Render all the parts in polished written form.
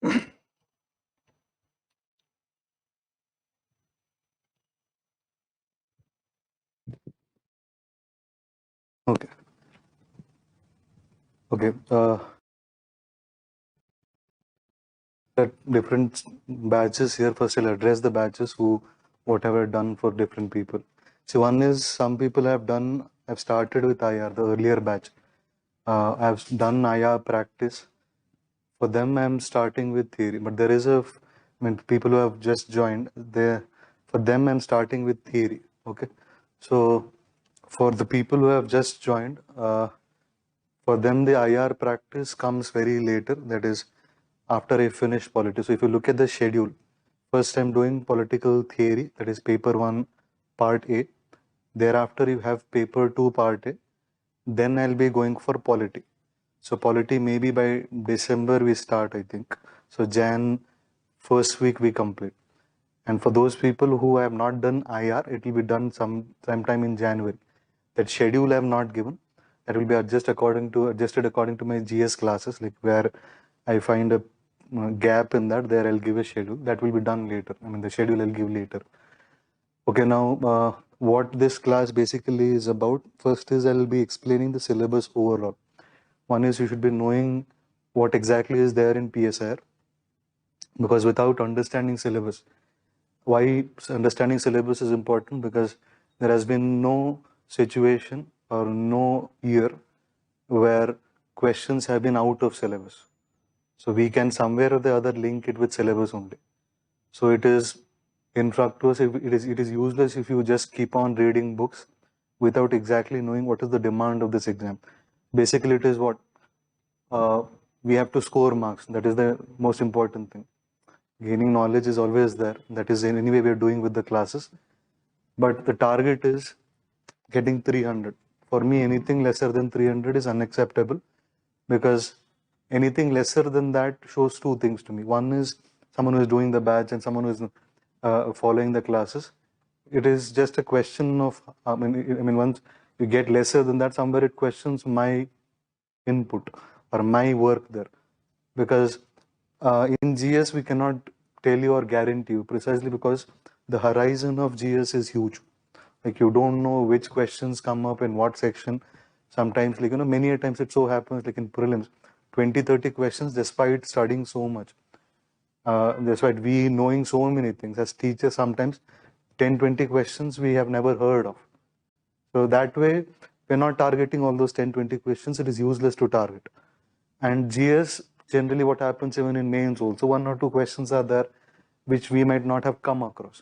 Okay. Okay. There different batches here. First, I'll address the batches who whatever done for different people. So one is some people have done. I've started with IR, the earlier batch. I've done IR practice. For them, I'm starting with theory. But there is I mean, people who have just joined. For them, I'm starting with theory. Okay. So for the people who have just joined, for them, the IR practice comes very later. That is after I finish politics. So if you look at the schedule, first I'm doing political theory, that is paper 1, part A. Thereafter, you have paper 2, part A. Then I'll be going for polity. So polity maybe by December we start, I think. So Jan first week we complete. And for those people who have not done IR, it will be done sometime in January. That schedule I have not given. That will be adjusted according to my GS classes, like where I find a gap in that. There I'll give a schedule. That will be done later. I mean, the schedule I'll give later. Okay, now what this class basically is about. First is I'll be explaining the syllabus overall. One is you should be knowing what exactly is there in PSR, because without understanding syllabus, why understanding syllabus is important, because there has been no situation or no year where questions have been out of syllabus. So we can somewhere or the other link it with syllabus only. So it is infructuous, it is useless if you just keep on reading books without exactly knowing what is the demand of this exam. Basically, it is what we have to score marks. That is the most important thing. Gaining knowledge is always there. That is in any way we are doing with the classes. But the target is getting 300. For me, anything lesser than 300 is unacceptable, because anything lesser than that shows two things to me. One is someone who is doing the batch and someone who is following the classes. It is just a question of, I mean, once you get lesser than that, somewhere it questions my input or my work there. Because in GS, we cannot tell you or guarantee you, precisely because the horizon of GS is huge. Like, you don't know which questions come up in what section. Sometimes, like, many a times it so happens, like in prelims, 20, 30 questions despite studying so much. Despite we knowing so many things. As teachers, sometimes 10, 20 questions we have never heard of. So that way, we're not targeting all those 10, 20 questions. It is useless to target. And GS, generally what happens even in mains also, one or two questions are there which we might not have come across.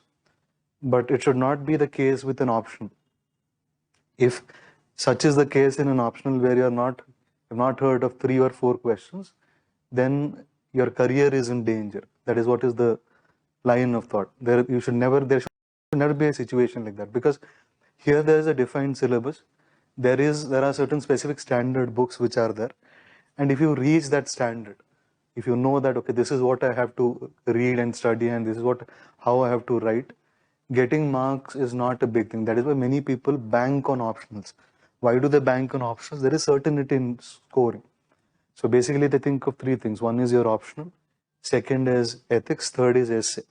But it should not be the case with an optional. If such is the case in an optional where you're not have not heard of 3 or 4 questions, then your career is in danger. That is what is the line of thought. There should never be a situation like that, because here there is a defined syllabus. There are certain specific standard books which are there, and if you reach that standard, if you know that, okay, this is what I have to read and study, and this is how I have to write, getting marks is not a big thing. That is why many people bank on optionals. Why do they bank on optionals? There is certainty in scoring. So basically, they think of 3 things. One is your optional, second is ethics, third is essay.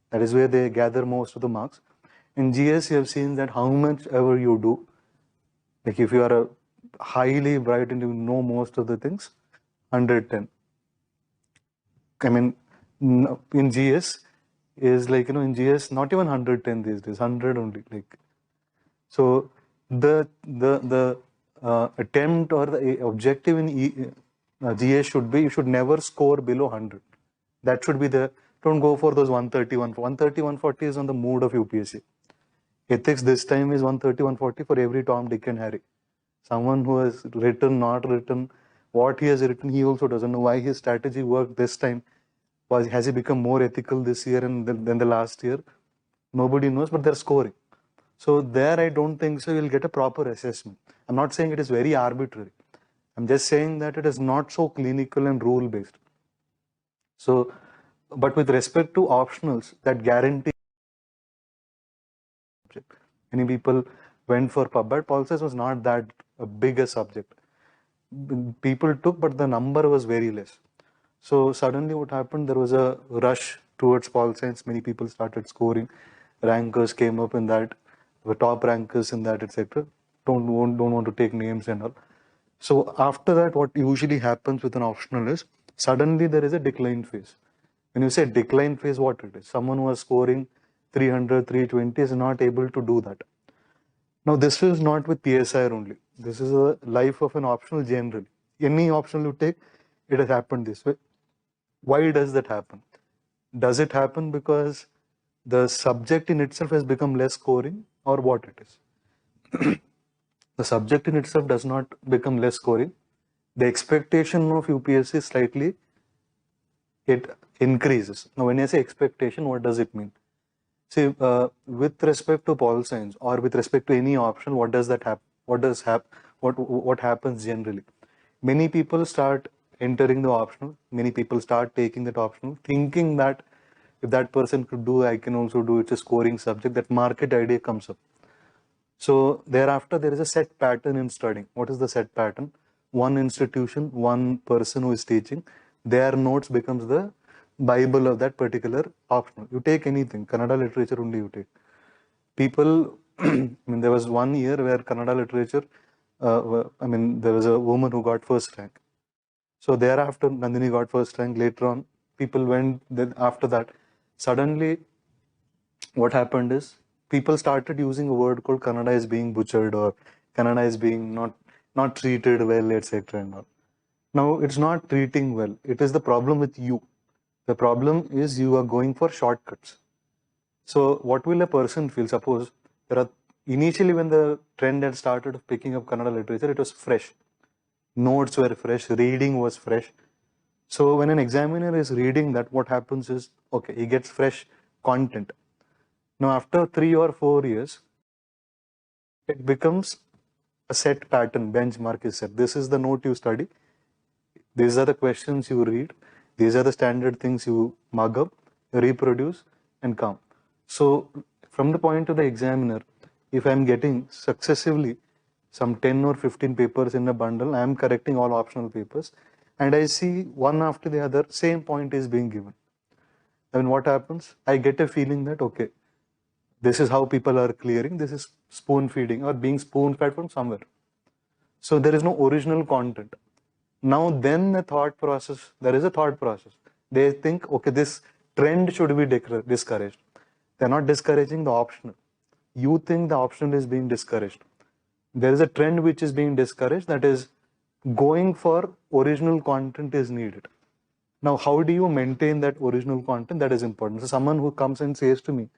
That is where they gather most of the marks. In GS, you have seen that how much ever you do, like if you are a highly bright and you know most of the things, 110. I mean, in GS is like, in GS, not even 110 these days, 100 only. Like, so the attempt or the objective in GS should be, you should never score below 100. That should be don't go for those 130, 130, 140 is on the mood of UPSC. Ethics this time is 130, 140 for every Tom, Dick and Harry. Someone who has written, not written, what he has written, he also doesn't know why his strategy worked this time. Has he become more ethical this year than the last year? Nobody knows, but they're scoring. So there, I don't think so you'll get a proper assessment. I'm not saying it is very arbitrary. I'm just saying that it is not so clinical and rule-based. So, but with respect to optionals, that guarantee. Many people went for PubMed. Pol Science was not that big a subject. People took, but the number was very less. So suddenly what happened, there was a rush towards pol science. Many people started scoring. Rankers came up in that, the top rankers in that, etc. Don't want to take names and all. So after that, what usually happens with an optional is suddenly there is a decline phase. When you say decline phase, what it is? Someone who was scoring 300, 320 is not able to do that. Now, this is not with PSIR only. This is a life of an optional generally. Any optional you take, it has happened this way. Why does that happen? Does it happen because the subject in itself has become less scoring, or what it is? The subject in itself does not become less scoring. The expectation of UPSC slightly, it increases. Now, when I say expectation, what does it mean? See, with respect to pol science or with respect to any option, what does that happen? What happens generally? Many people start entering the optional. Many people start taking that optional, thinking that if that person could do, I can also do. It's a scoring subject. That market idea comes up. So thereafter, there is a set pattern in studying. What is the set pattern? One institution, one person who is teaching, their notes becomes the Bible of that particular optional. You take anything, Kannada literature only you take. People, I mean, there was one year where Kannada literature, there was a woman who got first rank. So thereafter, Nandini got first rank. Later on, people went, then after that, suddenly what happened is people started using a word called Kannada is being butchered or Kannada is being not treated well, etc. and all. Now it's not treating well. It is the problem with you. The problem is you are going for shortcuts. So what will a person feel? Suppose there are initially when the trend had started of picking up Kannada literature, it was fresh. Notes were fresh, reading was fresh. So when an examiner is reading that, what happens is, okay, he gets fresh content. Now, after 3 or 4 years, it becomes a set pattern, benchmark is set. This is the note you study. These are the questions you read. These are the standard things you mug up, reproduce, and come. So, from the point of the examiner, if I'm getting successively some 10 or 15 papers in a bundle, I am correcting all optional papers, and I see one after the other, same point is being given. Then what happens? I get a feeling that, okay, this is how people are clearing, this is spoon feeding or being spoon fed from somewhere. So there is no original content. Now then the thought process, there is a thought process. They think, okay, this trend should be discouraged. They're not discouraging the optional. You think the optional is being discouraged. There is a trend which is being discouraged, that is going for original content is needed. Now, how do you maintain that original content? That is important. So someone who comes and says to me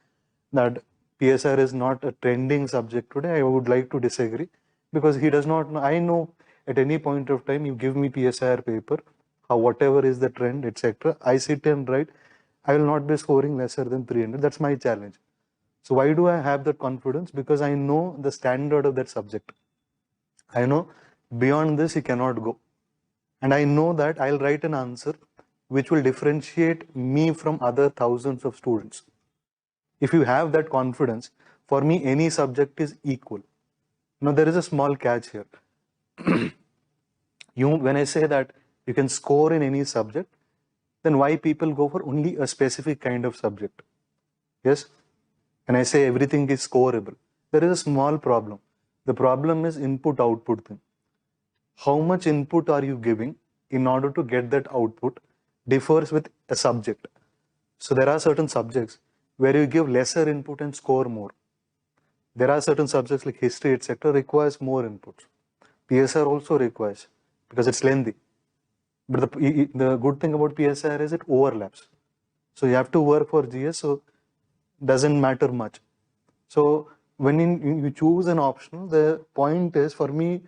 that PSR is not a trending subject today, I would like to disagree, because he does not know. I know at any point of time, you give me PSR paper, whatever is the trend, etc. I sit and write. I will not be scoring lesser than 300. That's my challenge. So why do I have that confidence? Because I know the standard of that subject. I know beyond this he cannot go. And I know that I'll write an answer which will differentiate me from other thousands of students. If you have that confidence, for me, any subject is equal. Now, there is a small catch here. When I say that you can score in any subject, then why people go for only a specific kind of subject? Yes? And I say everything is scoreable. There is a small problem. The problem is input-output thing. How much input are you giving in order to get that output differs with a subject. So there are certain subjects where you give lesser input and score more. There are certain subjects like history, etc. requires more inputs. PSR also requires, because it's lengthy. But the good thing about PSR is it overlaps. So you have to work for GS, so doesn't matter much. So when you choose an optional, the point is, for me,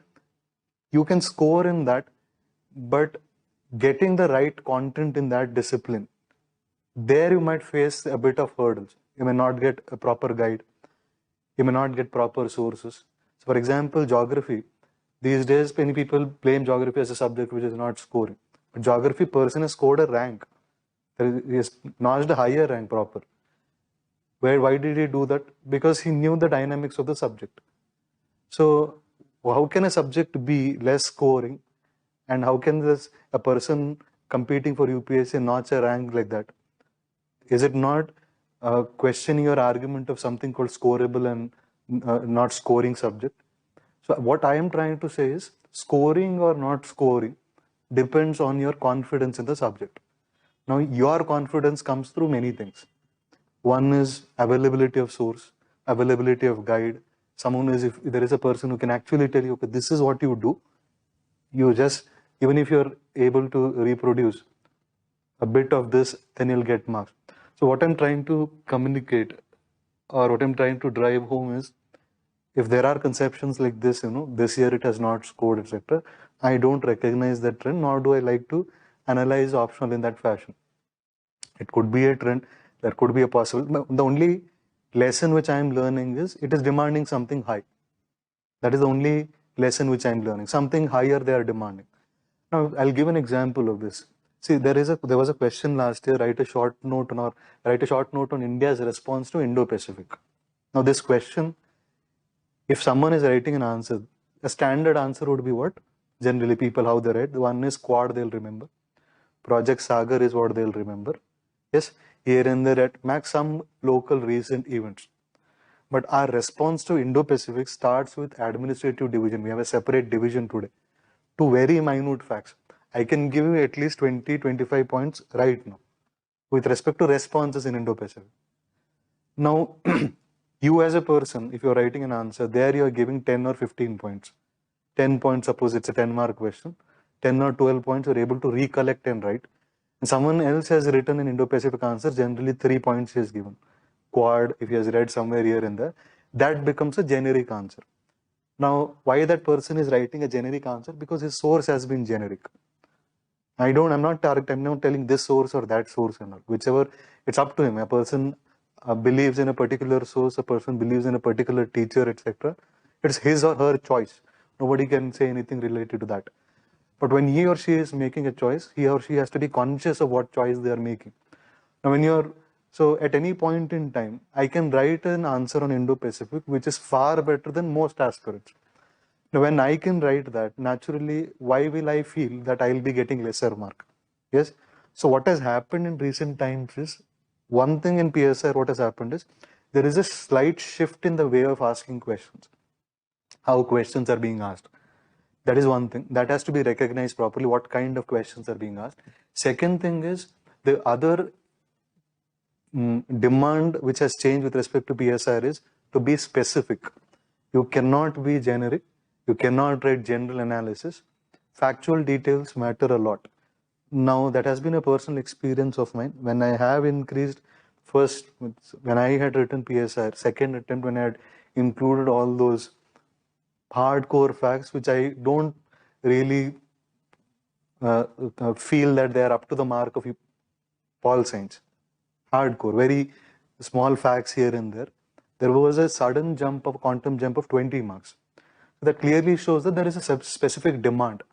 you can score in that, but getting the right content in that discipline, there you might face a bit of hurdles. You may not get a proper guide. You may not get proper sources. So for example, geography. These days, many people blame geography as a subject which is not scoring. But geography person has scored a rank. He has notched a higher rank proper. Why did he do that? Because he knew the dynamics of the subject. So how can a subject be less scoring, and how can a person competing for UPSC and notch a rank like that? Is it not questioning your argument of something called scoreable and not scoring subject? So what I am trying to say is scoring or not scoring depends on your confidence in the subject. Now, your confidence comes through many things. One is availability of source, availability of guide. Someone is, if there is a person who can actually tell you, okay, this is what you do, you just, even if you're able to reproduce a bit of this, then you'll get marks. So what I'm trying to communicate or what I'm trying to drive home is, if there are conceptions like this, this year it has not scored, etc., I don't recognize that trend, nor do I like to analyze optional in that fashion. It could be a trend, there could be a possible. The only lesson which I am learning is it is demanding something high. That is the only lesson which I am learning. Something higher they are demanding. Now, I'll give an example of this. See, there was a question last year, write a short note on India's response to Indo-Pacific. Now, this question, if someone is writing an answer, a standard answer would be what? Generally, people, how they write. One is Quad, they'll remember. Project Sagar is what they'll remember. Yes, here and there at max some local recent events. But our response to Indo-Pacific starts with administrative division. We have a separate division today. To very minute facts. I can give you at least 20, 25 points right now with respect to responses in Indo-Pacific. Now, you as a person, if you're writing an answer, there you're giving 10 or 15 points. 10 points, suppose it's a 10-mark question. 10 or 12 points you're able to recollect and write. And someone else has written an Indo-Pacific answer, generally 3 points he has given. Quad, if he has read somewhere here and there, that becomes a generic answer. Now, why that person is writing a generic answer? Because his source has been generic. I'm not telling this source or that source and all. Whichever, it's up to him. A person believes in a particular source, a person believes in a particular teacher, etc. It's his or her choice. Nobody can say anything related to that. But when he or she is making a choice, he or she has to be conscious of what choice they are making. Now, so at any point in time, I can write an answer on Indo-Pacific, which is far better than most aspirants. Now, when I can write that, naturally, why will I feel that I'll be getting lesser mark? Yes. So what has happened in recent times is, one thing in PSR, what has happened is, there is a slight shift in the way of asking questions, how questions are being asked. That is one thing. That has to be recognized properly, what kind of questions are being asked. Second thing is, the other demand which has changed with respect to PSR is to be specific. You cannot be generic. You cannot write general analysis. Factual details matter a lot. Now, that has been a personal experience of mine. When I have increased, first, when I had written PSR, second attempt when I had included all those hardcore facts, which I don't really feel that they are up to the mark of Pol Science. Hardcore, very small facts here and there. There was a sudden quantum jump of 20 marks. That clearly shows that there is a specific demand.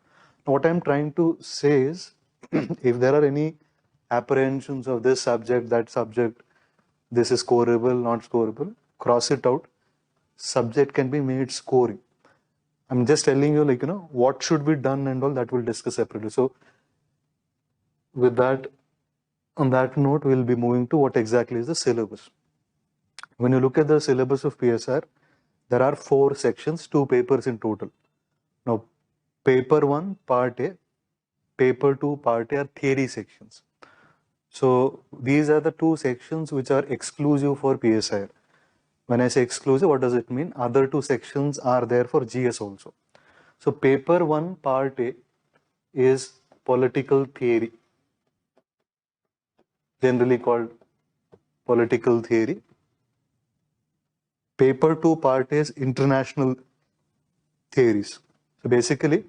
What I'm trying to say is, if there are any apprehensions of this subject, that subject, this is scoreable, not scoreable, cross it out. Subject can be made scoring. I'm just telling you, what should be done and all that we'll discuss separately. So, with that, on that note, we'll be moving to what exactly is the syllabus. When you look at the syllabus of PSR, there are 4 sections, 2 papers in total. Now, paper 1, part A, paper 2, part A are theory sections. So, these are the 2 sections which are exclusive for PSR. When I say exclusive, what does it mean? Other 2 sections are there for GS also. So, paper 1, part A is political theory, generally called political theory. Paper 2, part A is international theories. So, basically,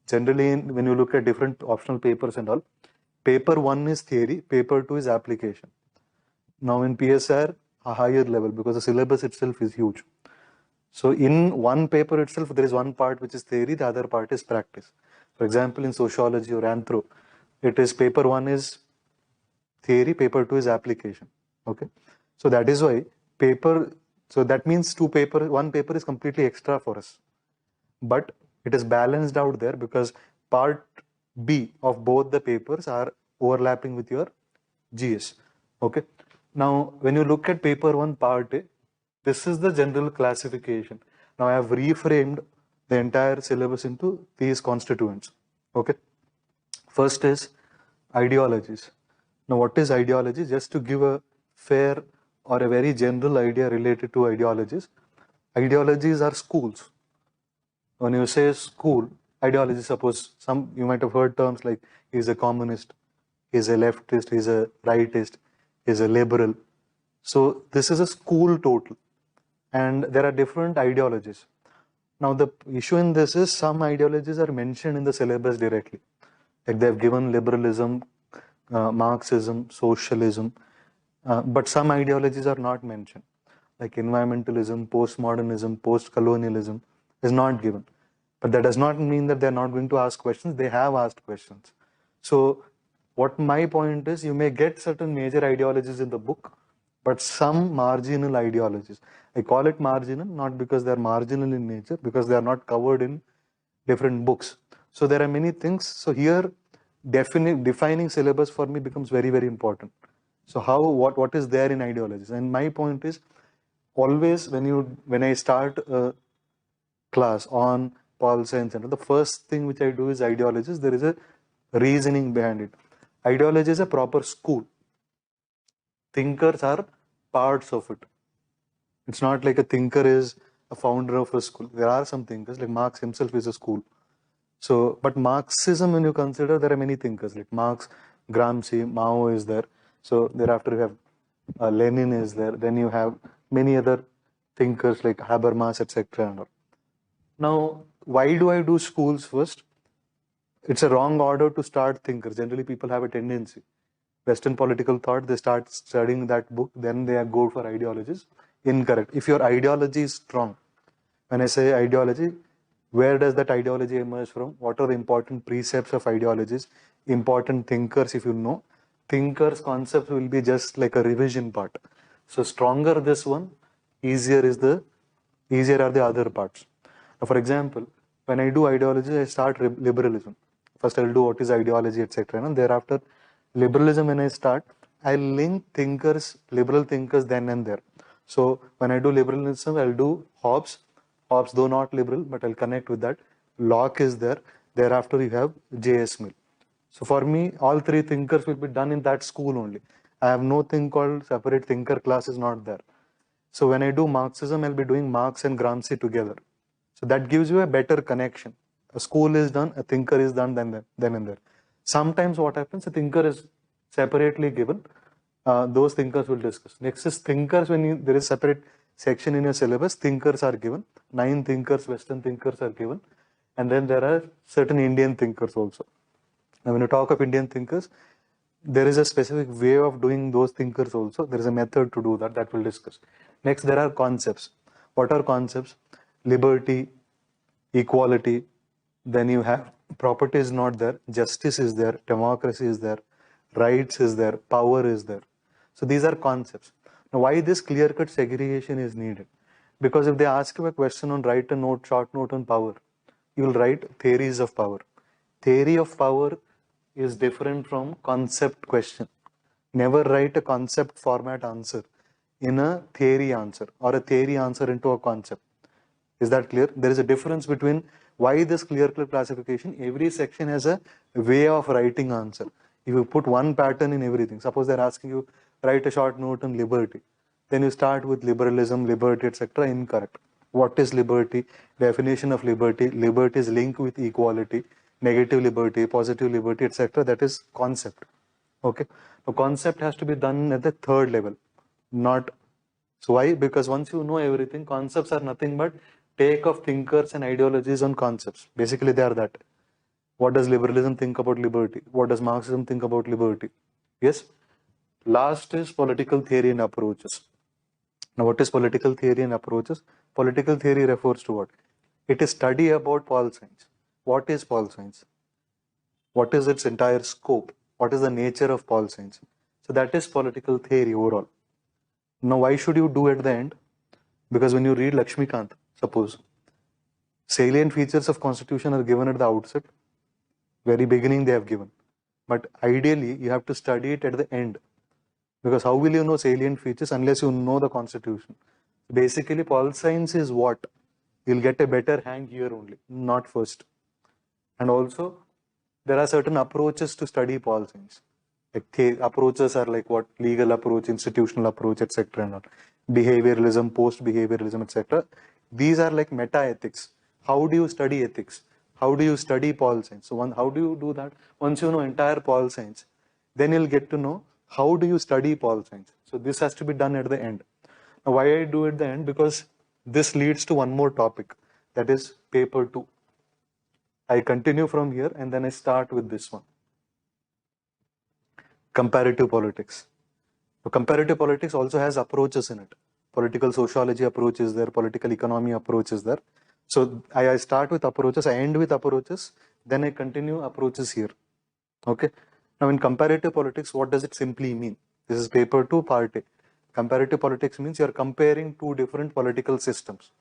generally, when you look at different optional papers and all, paper 1 is theory, paper 2 is application. Now, in PSR, a higher level, because the syllabus itself is huge. So, in one paper itself, there is one part which is theory, the other part is practice. For example, in sociology or anthro, it is paper 1 is theory, paper 2 is application. Okay. So, that is why so that means one paper is completely extra for us. But it is balanced out there because part B of both the papers are overlapping with your GS. Okay. Now, when you look at paper 1 part A, this is the general classification. Now, I have reframed the entire syllabus into these constituents. Okay. First is ideologies. Now, what is ideology? Just to give a fair or a very general idea related to ideologies, ideologies are schools. When you say school, ideology, suppose some you might have heard terms like he's a communist, he's a leftist, he's a rightist, he's a liberal. So this is a school total, and there are different ideologies. Now the issue in this is some ideologies are mentioned in the syllabus directly, like they've given liberalism, Marxism, socialism, but some ideologies are not mentioned, like environmentalism, postmodernism, post-colonialism is not given. But that does not mean that they're not going to ask questions. They have asked questions. So what my point is, you may get certain major ideologies in the book, but some marginal ideologies. I call it marginal, not because they're marginal in nature, because they are not covered in different books. So there are many things. So here, defining syllabus for me becomes very, very important. So what is there in ideologies? And my point is, always when I start a class on Paul Science Center, the first thing which I do is ideologies. There is a reasoning behind it. Ideology is a proper school. Thinkers are parts of it. It's not like a thinker is a founder of a school. There are some thinkers, like Marx himself is a school. So, but Marxism, when you consider, there are many thinkers like Marx, Gramsci, Mao is there. So thereafter you have Lenin is there. Then you have many other thinkers like Habermas, etc. Now, why do I do schools first? It's a wrong order to start thinkers. Generally, people have a tendency. Western political thought, they start studying that book, then they go for ideologies. Incorrect. If your ideology is strong, when I say ideology, where does that ideology emerge from? What are the important precepts of ideologies? Important thinkers, if you know. Thinkers' concepts will be just like a revision part. So stronger this one, easier are the other parts. Now, for example, when I do ideology, I start liberalism. First, I'll do what is ideology, etc. And thereafter, liberalism, when I start, I'll link thinkers, liberal thinkers then and there. So when I do liberalism, I'll do Hobbes. Hobbes, though not liberal, but I'll connect with that. Locke is there. Thereafter, you have J.S. Mill. So for me, all three thinkers will be done in that school only. I have no thing called separate thinker class is not there. So when I do Marxism, I'll be doing Marx and Gramsci together. So that gives you a better connection. A school is done, a thinker is done, then and there. Sometimes what happens, a thinker is separately given. Those thinkers will discuss. Next is thinkers. There is separate section in your syllabus, thinkers are given. 9 thinkers, Western thinkers are given. And then there are certain Indian thinkers also. Now when you talk of Indian thinkers, there is a specific way of doing those thinkers also. There is a method to do that we'll discuss. Next, there are concepts. What are concepts? Liberty, equality, then you have property is not there, justice is there, democracy is there, rights is there, power is there. So these are concepts. Now why this clear-cut segregation is needed? Because if they ask you a question on write a note, short note on power, you will write theories of power. Theory of power is different from concept question. Never write a concept format answer in a theory answer or a theory answer into a concept. Is that clear? There is a difference between why this clear-cut classification. Every section has a way of writing answer. If you put one pattern in everything, suppose they're asking you write a short note on liberty, then you start with liberalism, liberty, etc. Incorrect. What is liberty? Definition of liberty. Liberty is linked with equality, negative liberty, positive liberty, etc. That is concept. Okay. The concept has to be done at the third level, not. So why? Because once you know everything, concepts are nothing but take of thinkers and ideologies on concepts. Basically, they are that. What does liberalism think about liberty? What does Marxism think about liberty? Yes. Last is political theory and approaches. Now, what is political theory and approaches? Political theory refers to what? It is study about Paul science. What is Paul science? What is its entire scope? What is the nature of Paul science? So that is political theory overall. Now, why should you do at the end? Because when you read Lakshmikant, suppose, salient features of constitution are given at the outset. Very beginning they have given. But ideally, you have to study it at the end. Because how will you know salient features unless you know the constitution? Basically, pol science is what? You'll get a better hang here only, not first. And also, there are certain approaches to study pol science. Like approaches are like what? Legal approach, institutional approach, etc. and all. Behavioralism, post-behavioralism, etc. These are like meta-ethics. How do you study ethics? How do you study pol science? So how do you do that? Once you know entire pol science, then you'll get to know how do you study pol science. So this has to be done at the end. Now, why I do at the end? Because this leads to one more topic, that is paper 2. I continue from here and then I start with this one. Comparative politics. So comparative politics also has approaches in it. Political sociology approach is there, political economy approach is there. So I start with approaches, I end with approaches, then I continue approaches here. Okay. Now in comparative politics, what does it simply mean? This is paper 2, part A. Comparative politics means you are comparing two different political systems.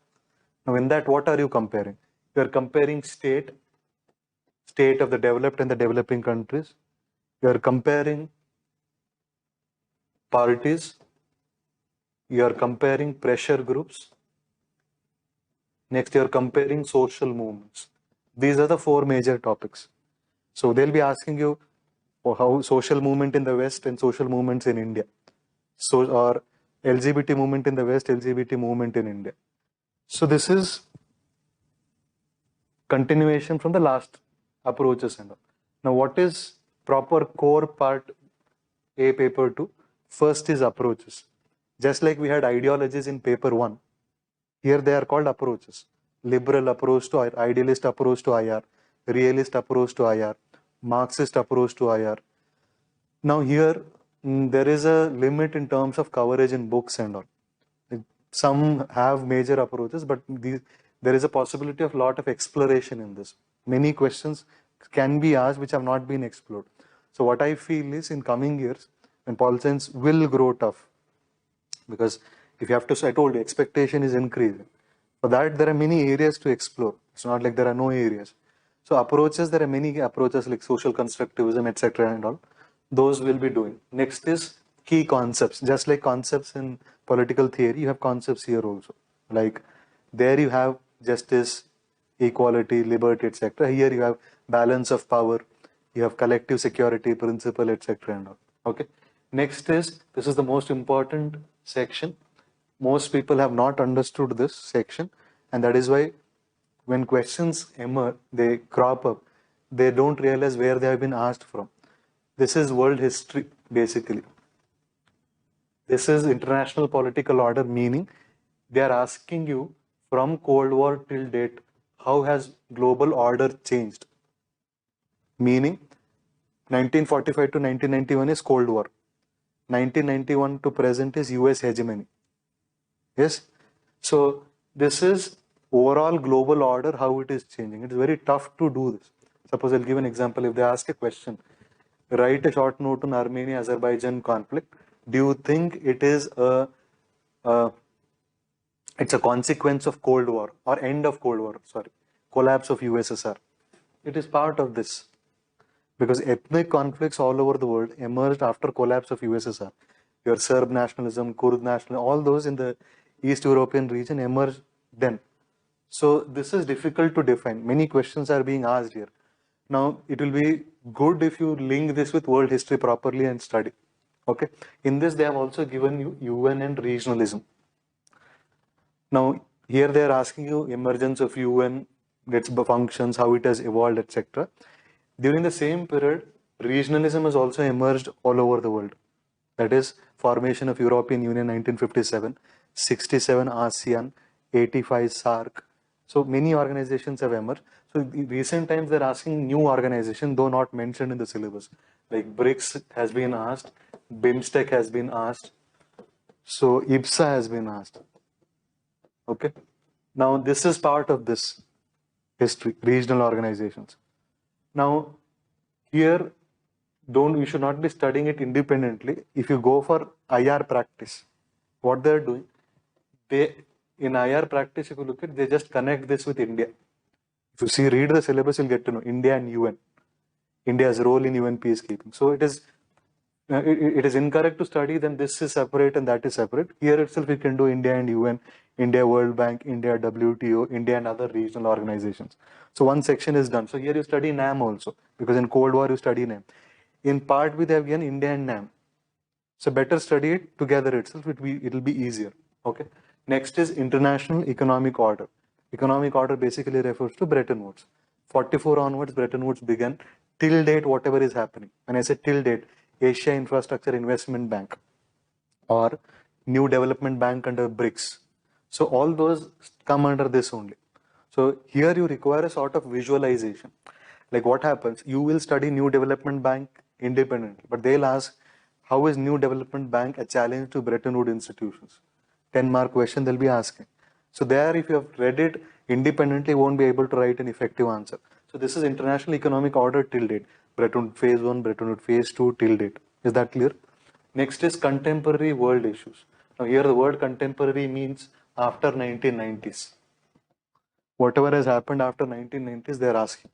Now in that, what are you comparing? You are comparing state of the developed and the developing countries. You are comparing parties. You are comparing pressure groups. Next, you are comparing social movements. These are the 4 major topics. So they'll be asking you how social movement in the West and social movements in India. So, or LGBT movement in the West, LGBT movement in India. So this is continuation from the last approaches and all. Now what is proper core part A, paper 2? First is approaches. Just like we had ideologies in paper 1, here they are called approaches. Liberal approach to IR, idealist approach to IR, realist approach to IR, Marxist approach to IR. Now here there is a limit in terms of coverage in books and all. Some have major approaches, but there is a possibility of lot of exploration in this. Many questions can be asked which have not been explored. So what I feel is in coming years, when pol science will grow tough, because if you have to, I told you, expectation is increasing. For that, there are many areas to explore. It's not like there are no areas. So approaches, there are many approaches like social constructivism, etc. and all. Those will be doing. Next is key concepts. Just like concepts in political theory, you have concepts here also. Like there you have justice, equality, liberty, etc. Here you have balance of power, you have collective security principle, etc. and all. Okay. Next is, this is the most important section. Most people have not understood this section, and that is why when questions emerge, they crop up, they don't realize where they have been asked from. This is world history, basically. This is international political order, meaning they are asking you from Cold War till date, how has global order changed? Meaning 1945 to 1991 is Cold War. 1991 to present is US hegemony. Yes? So this is overall global order, how it is changing. It is very tough to do this. Suppose I'll give an example. If they ask a question, write a short note on Armenia-Azerbaijan conflict. Do you think it is it's a consequence of Cold War or end of Cold War? Sorry, collapse of USSR. It is part of this, because ethnic conflicts all over the world emerged after collapse of USSR. Your Serb nationalism, Kurd nationalism, all those in the East European region emerged then. So this is difficult to define. Many questions are being asked here. Now it will be good if you link this with world history properly and study. Okay. In this they have also given you UN and regionalism. Now here they are asking you emergence of UN, its functions, how it has evolved, etc. During the same period, regionalism has also emerged all over the world. That is formation of European Union 1957, 67 ASEAN, 85 SAARC. So many organizations have emerged. So in recent times they're asking new organization, though not mentioned in the syllabus. Like BRICS has been asked, BIMSTEC has been asked, so IBSA has been asked. Okay. Now this is part of this history, regional organizations. Now here, you should not be studying it independently. If you go for IR practice, what they're doing, in IR practice, if you look at, they just connect this with India. If you read the syllabus, you'll get to know India and UN. India's role in UN peacekeeping. So it is incorrect to study then this is separate and that is separate. Here itself we can do India and UN, India World Bank, India WTO, India and other regional organizations. So one section is done. So here you study NAM also, because in Cold War you study NAM. In part B they have given India and NAM. So better study it together itself, it'll be easier. Okay. Next is International Economic Order. Economic order basically refers to Bretton Woods. 44 onwards, Bretton Woods began. Till date, whatever is happening. When I say till date, Asia Infrastructure Investment Bank or New Development Bank under BRICS. So all those come under this only. So here you require a sort of visualization. Like what happens, you will study New Development Bank independently, but they'll ask, how is New Development Bank a challenge to Bretton Woods institutions? 10-mark question they'll be asking. So there, if you have read it independently, you won't be able to write an effective answer. So this is International Economic Order till date. Bretton Woods Phase 1, Bretton Woods Phase 2 till date. Is that clear? Next is contemporary world issues. Now here the word contemporary means after 1990s. Whatever has happened after 1990s, they are asking.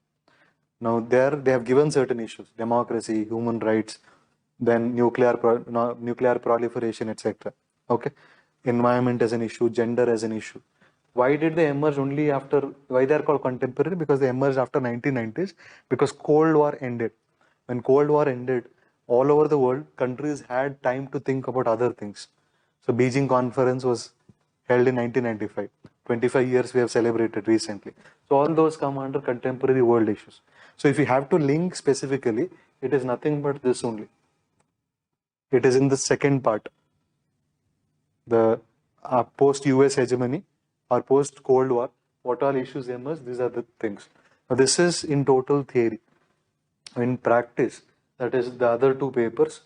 Now there they have given certain issues: democracy, human rights, then nuclear proliferation, etc. Okay, environment as an issue, gender as an issue. Why did they emerge only after? Why they are called contemporary? Because they emerged after 1990s. Because Cold War ended. When Cold War ended, all over the world, countries had time to think about other things. So Beijing Conference was held in 1995. 25 years we have celebrated recently. So all those come under contemporary world issues. So if you have to link specifically, it is nothing but this only. It is in the second part. The post-US hegemony or post-Cold War, what all issues emerge, these are the things. Now this is in total theory. In practice, that is the other two papers,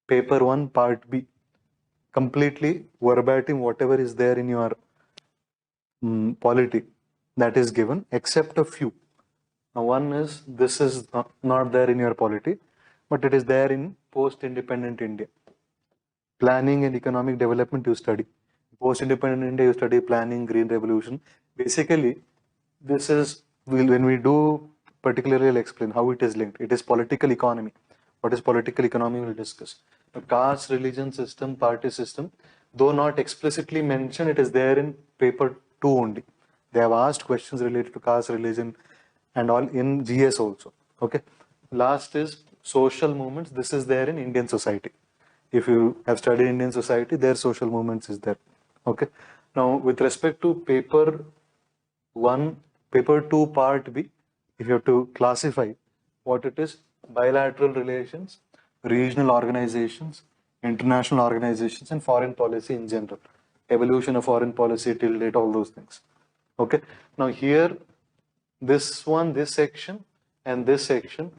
paper 1, part B, completely verbatim whatever is there in your polity that is given, except a few. Now one is, this is not there in your polity, but it is there in post-independent India. Planning and economic development you study. Post-independent India you study planning, green revolution. Basically, this is, when we do particularly, I'll explain how it is linked. It is political economy. What is political economy we'll discuss. The caste, religion system, party system, though not explicitly mentioned, it is there in paper 2 only. They have asked questions related to caste, religion and all in GS also. Okay. Last is social movements. This is there in Indian society. If you have studied Indian society, their social movements is there. Okay. Now, with respect to paper 1, paper 2, part B, if you have to classify what it is, bilateral relations, regional organizations, international organizations, and foreign policy in general. Evolution of foreign policy till date, all those things. Okay. Now here, this one, this section, and this section,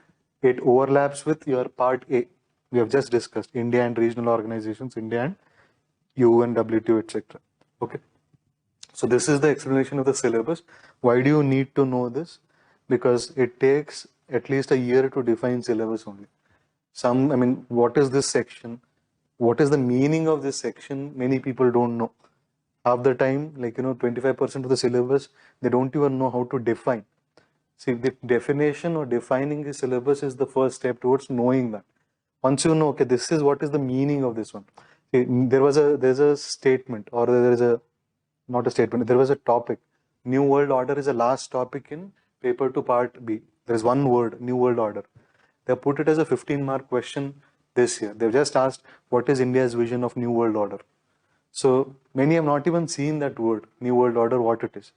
it overlaps with your part A. We have just discussed India and regional organizations, India and UN, WTO, etc. Okay. So this is the explanation of the syllabus. Why do you need to know this? Because it takes at least a year to define syllabus only. What is this section? What is the meaning of this section? Many people don't know. Half the time, 25% of the syllabus, they don't even know how to define. See, the definition or defining the syllabus is the first step towards knowing that. Once you know, okay, this is what is the meaning of this one. See, there's a statement, or there is a, not a statement, there was a topic. New World Order is the last topic in paper 2, part B. There is one word, New World Order. They put it as a 15-mark question this year. They've just asked, what is India's vision of New World Order? So many have not even seen that word, New World Order, what it is.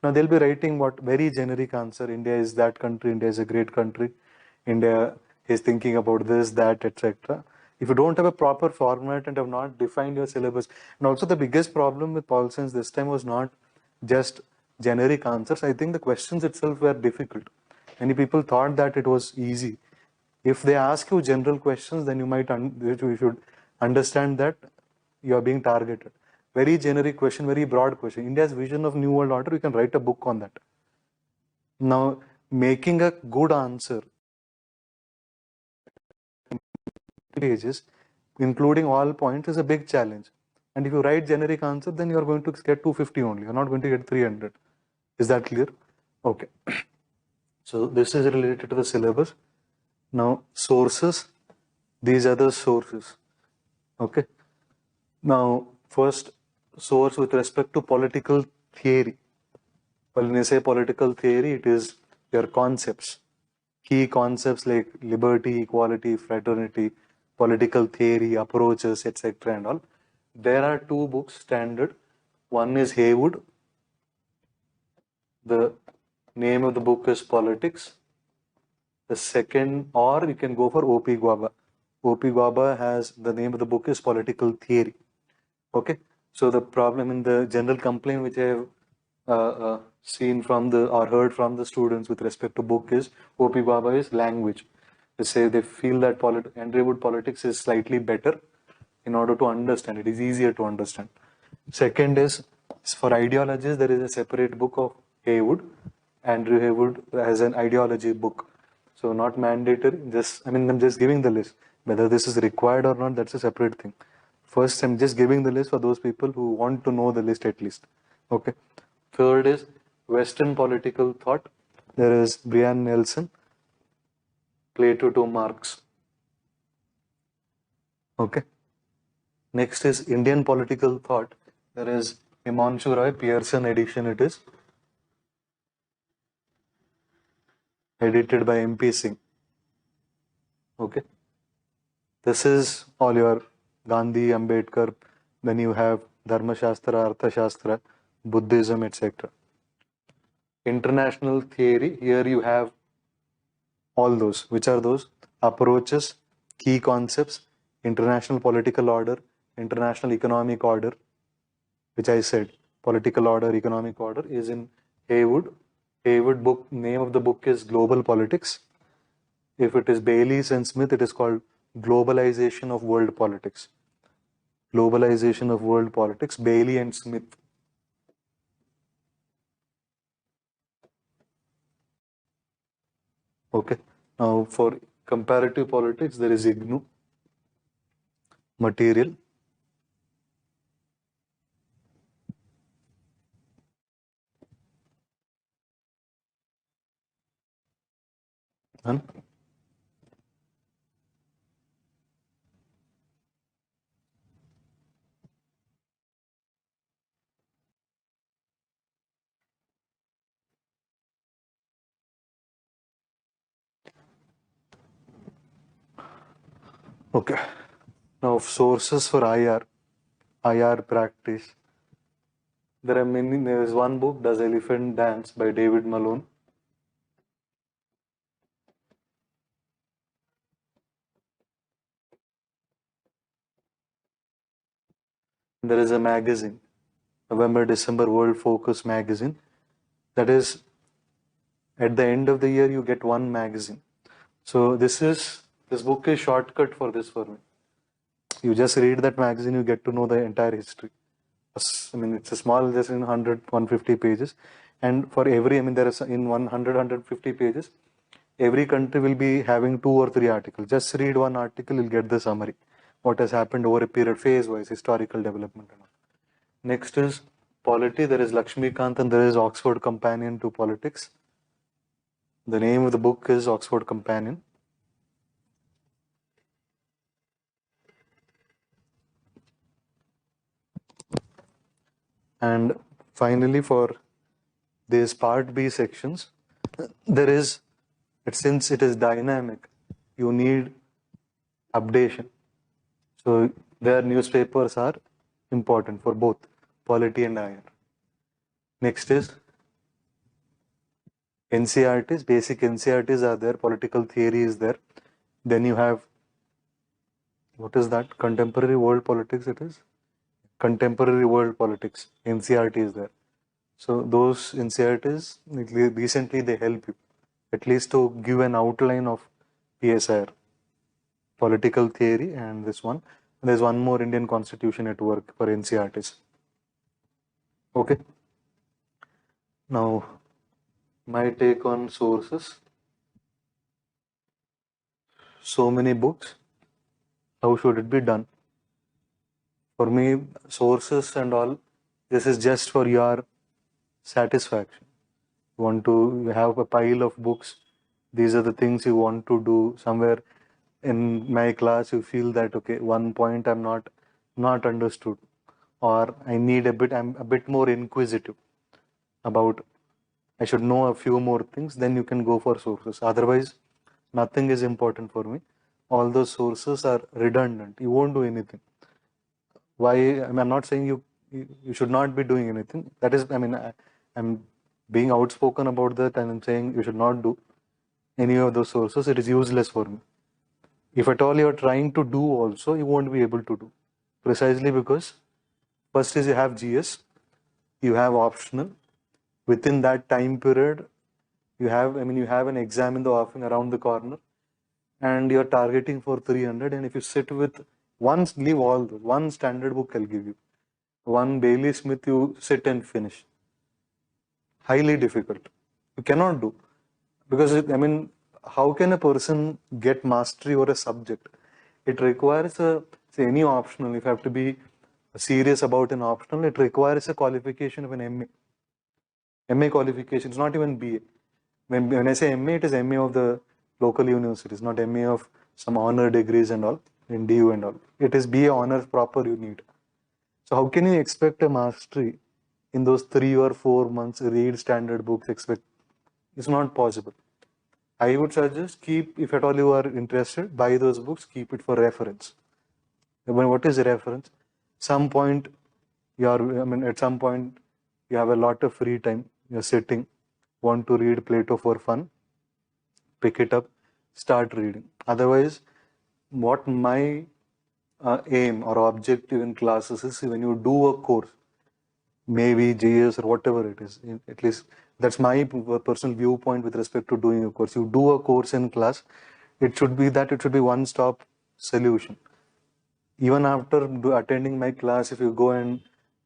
Now they'll be writing what very generic answer. India is that country, India is a great country, India is thinking about this, that, etc. If you don't have a proper format and have not defined your syllabus, and also the biggest problem with Paul Science this time was not just generic answers. I think the questions itself were difficult. Many people thought that it was easy. If they ask you general questions, then you should understand that you are being targeted. Very generic question, very broad question. India's vision of New World Order, you can write a book on that. Now, making a good answer, pages, including all points, is a big challenge. And if you write generic answer, then you are going to get 250 only. You're not going to get 300. Is that clear? Okay. So this is related to the syllabus. Now sources, these are the sources. Okay. Now first source with respect to political theory. When you say political theory, it is your concepts. Key concepts like liberty, equality, fraternity, political theory, approaches, etc. and all. There are two books standard. One is Haywood. The name of the book is Politics. The second, or you can go for O.P. Guaba. O.P. Guaba has, the name of the book is Political Theory. Okay. So the problem in the general complaint which I have seen from the, or heard from the students with respect to book is O.P. Guaba is language. They say they feel that Andrew Wood politics is slightly better in order to understand. It is easier to understand. Second is for ideologies, there is a separate book of Haywood. Andrew Haywood has an ideology book. So not mandatory. I'm just giving the list. Whether this is required or not, that's a separate thing. First, I'm just giving the list for those people who want to know the list at least. Okay. Third is Western political thought. There is Brian Nelson, Plato to Marx. Okay. Next is Indian political thought. There is Himanshu Roy, Pearson edition it is. Edited by MP Singh. Okay. This is all your Gandhi, Ambedkar. Then you have Dharma Shastra, Artha Shastra, Buddhism, etc. International theory. Here you have all those. Which are those? Approaches, key concepts, international political order, international economic order, which I said, political order, economic order is in Haywood. Haywood book, name of the book is Global Politics. If it is Baylis and Smith, it is called Globalization of World Politics. Globalization of World Politics, Bailey and Smith. Okay. Now for comparative politics, there is IGNOU. Material. And okay. Now sources for IR practice. There are many. There is one book, Does Elephant Dance by David Malone. There is a magazine, November December World Focus magazine. That is, at the end of the year, you get one magazine. So this book is shortcut for this for me. You just read that magazine, you get to know the entire history. It's a small, just in 100, 150 pages. And for every, there is in 100, 150 pages, every country will be having 2 or 3 articles. Just read one article, you'll get the summary. What has happened over a period, phase-wise, historical development. Next is polity. There is Lakshmikant and there is Oxford Companion to Politics. The name of the book is Oxford Companion. And finally, for these part B sections, there is, since it is dynamic, you need updation. So their newspapers are important for both polity and IR. Next is NCRTs, basic NCRTs are there, political theory is there. Then you have, what is that? Contemporary world politics it is? Contemporary world politics, NCRT is there. So those NCRTs, recently they help you, at least to give an outline of PSIR, political theory, and this one. And there's one more, Indian Constitution at work for NCRTs. Okay. Now, my take on sources. So many books. How should it be done? For me, sources and all, this is just for your satisfaction. You want to have a pile of books. These are the things you want to do. Somewhere in my class, you feel that, okay, one point I'm not understood, or I need a bit, I'm a bit more inquisitive about, I should know a few more things, then you can go for sources. Otherwise, nothing is important for me. All those sources are redundant. You won't do anything. Why? I mean, I'm not saying you should not be doing anything. That is, I mean, I'm being outspoken about that, and I'm saying you should not do any of those sources. It is useless for me. If at all you're trying to do also, you won't be able to do. Precisely because first is you have GS, you have optional. Within that time period, you have an exam in the offing around the corner, and you're targeting for 300. And if you sit with leave all those, one standard book I'll give you, one Bailey Smith, you sit and finish. Highly difficult. You cannot do, because how can a person get mastery over a subject? It requires say any optional. If you have to be serious about an optional, it requires a qualification of an MA. MA qualification. It's not even BA. When I say MA, it is MA of the local universities, not MA of some honor degrees and all, in DU and all. It is BA honors proper you need. So how can you expect a mastery in those 3 or 4 months, read standard books, it's not possible. I would suggest keep, if at all you are interested, buy those books, keep it for reference. What is a reference? Some point at some point you have a lot of free time, you're sitting, want to read Plato for fun, pick it up, start reading. Otherwise, what my aim or objective in classes is, when you do a course, maybe GS or whatever it is, at least that's my personal viewpoint with respect to doing a course. You do a course in class, it should be one-stop solution. Even after attending my class, if you go and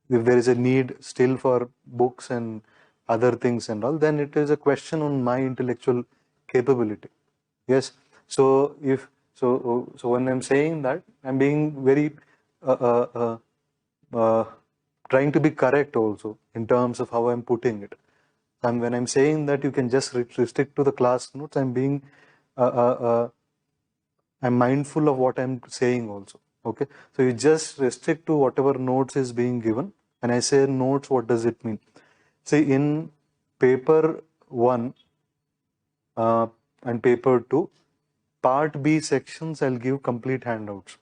if there is a need still for books and other things and all, then it is a question on my intellectual capability. Yes. So so when I'm saying that, I'm being very trying to be correct also in terms of how I'm putting it. And when I'm saying that you can just restrict to the class notes, I'm mindful of what I'm saying also. Okay. So you just restrict to whatever notes is being given. When I say notes, what does it mean? See, in paper 1 and paper 2, part B sections, I'll give complete handouts.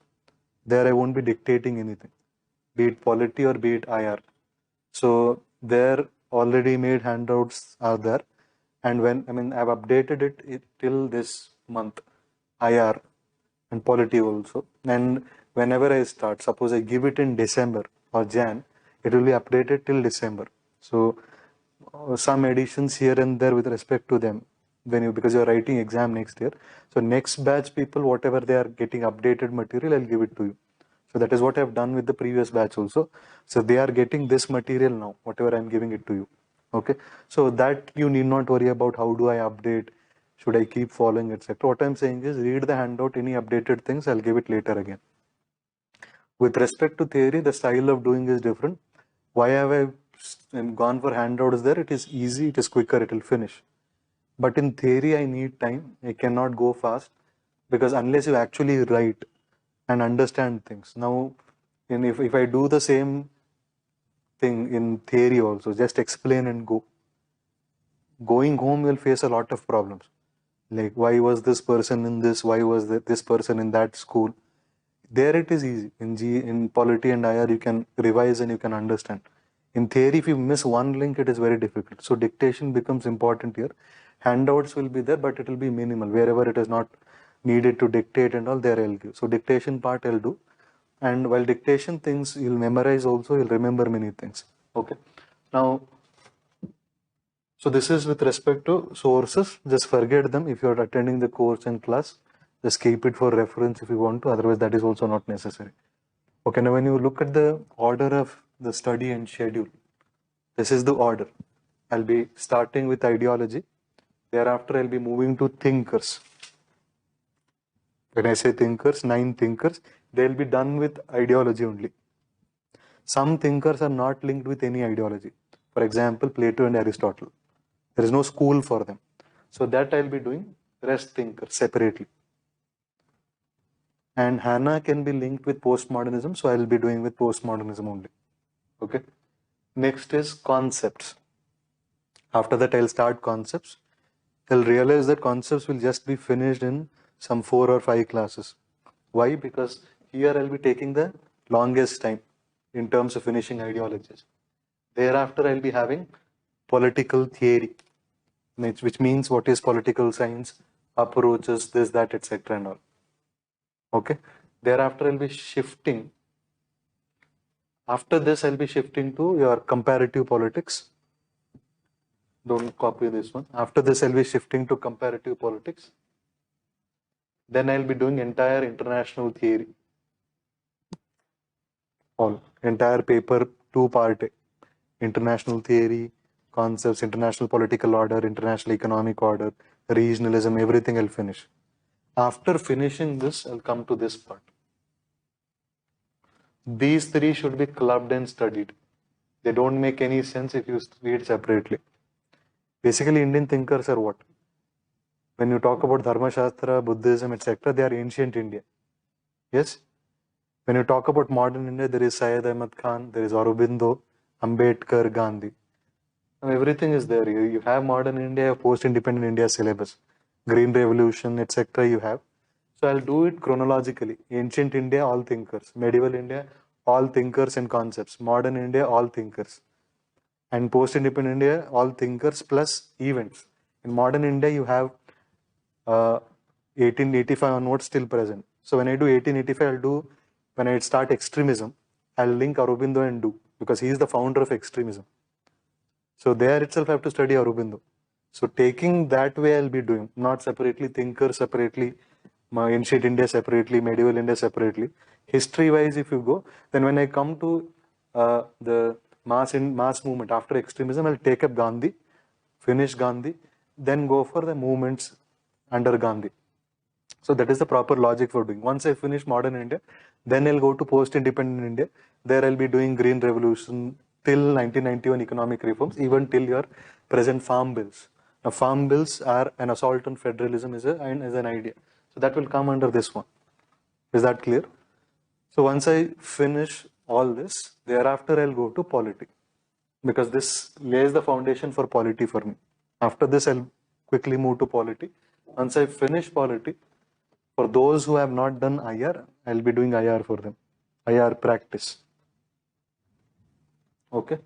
There I won't be dictating anything, be it polity or be it IR. So there already made handouts are there. And I've updated it till this month, IR and polity also. And whenever I start, suppose I give it in December or Jan, it will be updated till December. So some additions here and there with respect to them, because you're writing exam next year. So next batch people, whatever they are getting updated material, I'll give it to you. So that is what I've done with the previous batch also. So they are getting this material now, whatever I'm giving it to you. Okay. So that you need not worry about how do I update, should I keep following, etc. What I'm saying is, read the handout, any updated things, I'll give it later again. With respect to theory, the style of doing is different. Why have I gone for handouts there? It is easy, it is quicker, it will finish. But in theory, I need time. I cannot go fast, because unless you actually write and understand things. Now, if I do the same thing in theory also, just explain and go, going home will face a lot of problems. Like, why was this person in this? Why was this person in that school? There it is easy. In polity and IR, you can revise and you can understand. In theory, if you miss one link, it is very difficult. So dictation becomes important here. Handouts will be there, but it will be minimal. Wherever it is not needed to dictate and all, there I'll give. So dictation part I'll do. And while dictation things, you'll memorize also, you'll remember many things. Okay. Now, so this is with respect to sources. Just forget them if you're attending the course and class. Just keep it for reference if you want to. Otherwise, that is also not necessary. Okay, now when you look at the order of the study and schedule, this is the order. I'll be starting with ideology. Thereafter, I'll be moving to thinkers. When I say thinkers, 9 thinkers, they'll be done with ideology only. Some thinkers are not linked with any ideology. For example, Plato and Aristotle. There is no school for them. So that I'll be doing rest thinker separately. And HANA can be linked with postmodernism, so I'll be doing with postmodernism only. Okay. Next is concepts. After that, I'll start concepts. I'll realize that concepts will just be finished in some 4 or 5 classes. Why? Because here I'll be taking the longest time in terms of finishing ideologies. Thereafter, I'll be having political theory, which means what is political science, approaches, this, that, etc. and all. Okay. Thereafter, I'll be shifting. After this, I'll be shifting to your comparative politics. Don't copy this one. After this, I'll be shifting to comparative politics. Then I'll be doing entire international theory. All entire paper, 2-part. International theory, concepts, international political order, international economic order, regionalism, everything I'll finish. After finishing this, I'll come to this part. These 3 should be clubbed and studied. They don't make any sense if you read separately. Basically, Indian thinkers are what? When you talk about Dharma Shastra, Buddhism, etc., they are ancient India. Yes? When you talk about modern India, there is Syed Ahmad Khan, there is Aurobindo, Ambedkar, Gandhi. Now, everything is there. You have modern India, post-independent India syllabus, Green Revolution, etc. you have. So I'll do it chronologically. Ancient India, all thinkers. Medieval India, all thinkers and concepts. Modern India, all thinkers. And post-independent India, all thinkers plus events. In modern India, you have 1885 onwards still present. So when I do 1885, when I start extremism, I'll link Aurobindo and do, because he is the founder of extremism. So there itself I have to study Aurobindo. So taking that way I'll be doing, not separately, thinkers separately, ancient India separately, medieval India separately. History wise, if you go, then when I come to the mass movement after extremism, I'll take up Gandhi, finish Gandhi, then go for the movements under Gandhi. So that is the proper logic for doing. Once I finish modern India, then I'll go to post-independent India. There I'll be doing Green Revolution till 1991 economic reforms, even till your present farm bills. Now, farm bills are an assault on federalism as an idea. So that will come under this one. Is that clear? So once I finish all this, thereafter I'll go to polity, because this lays the foundation for polity for me. After this, I'll quickly move to polity. Once I finish polity, for those who have not done IR, I'll be doing IR for them. IR practice. Okay.